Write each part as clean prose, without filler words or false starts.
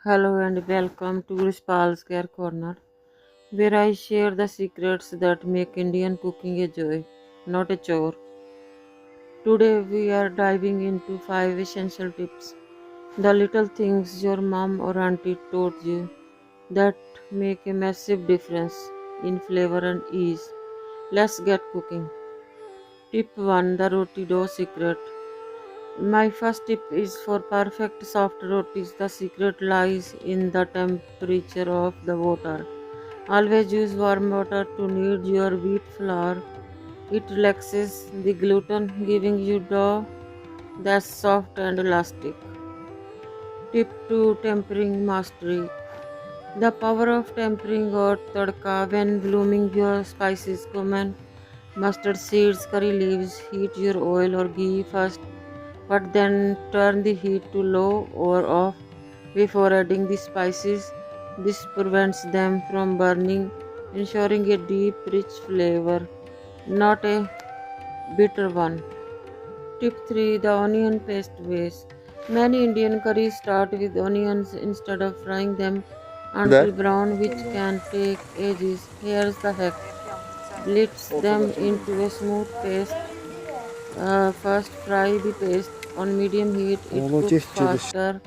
Hello and welcome to Rishpal's Care Corner, where I share the secrets that make Indian cooking a joy, not a chore. Today we are diving into 5 essential tips, the little things your mom or auntie taught you that make a massive difference in flavor and ease. Let's get cooking. Tip 1, the roti dough secret. My first tip is for perfect soft rotis. The secret lies in the temperature of the water. Always use warm water to knead your wheat flour. It relaxes the gluten, giving you dough that's soft and elastic. Tip 2, tempering mastery. The power of tempering or tadka. When blooming your spices, cumin, mustard seeds, curry leaves, heat your oil or ghee first, but then turn the heat to low or off before adding the spices. This prevents them from burning, ensuring a deep, rich flavor, not a bitter one. Tip 3, the onion paste base. Many Indian curries start with onions instead of frying them until brown, which can take ages. Here's the hack. Blitz them into a smooth paste. First fry the paste on medium heat. It cooks faster,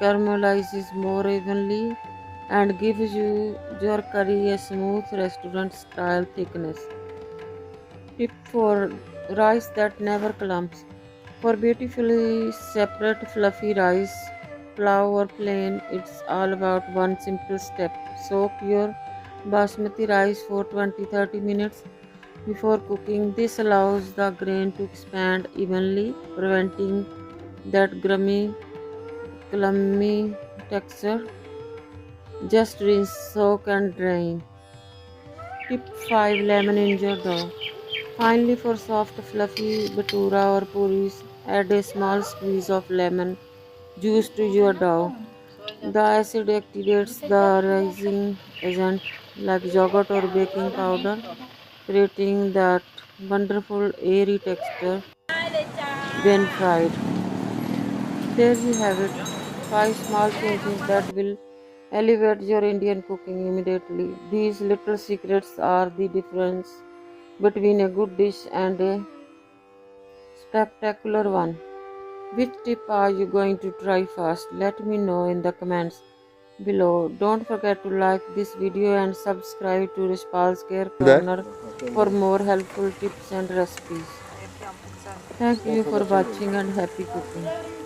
caramelizes more evenly, and gives your curry a smooth restaurant style thickness. Tip 4, rice that never clumps. For beautifully separate fluffy rice, plow or plain, it's all about one simple step. Soak your basmati rice for 20-30 minutes before cooking. This allows the grain to expand evenly, preventing that clummy texture. Just rinse, soak, and drain. Tip 5, lemon in your dough. Finally, for soft, fluffy bhatura or puris, add a small squeeze of lemon juice to your dough. The acid activates the rising agent like yogurt or baking powder, creating that wonderful airy texture when fried. There you have it, 5 small changes that will elevate your Indian cooking immediately. These little secrets are the difference between a good dish and a spectacular one. Which tip are you going to try first? Let me know in the comments below. Don't forget to like this video and subscribe to Rishpal's Care Corner for more helpful tips and recipes. Thank you for watching and happy cooking.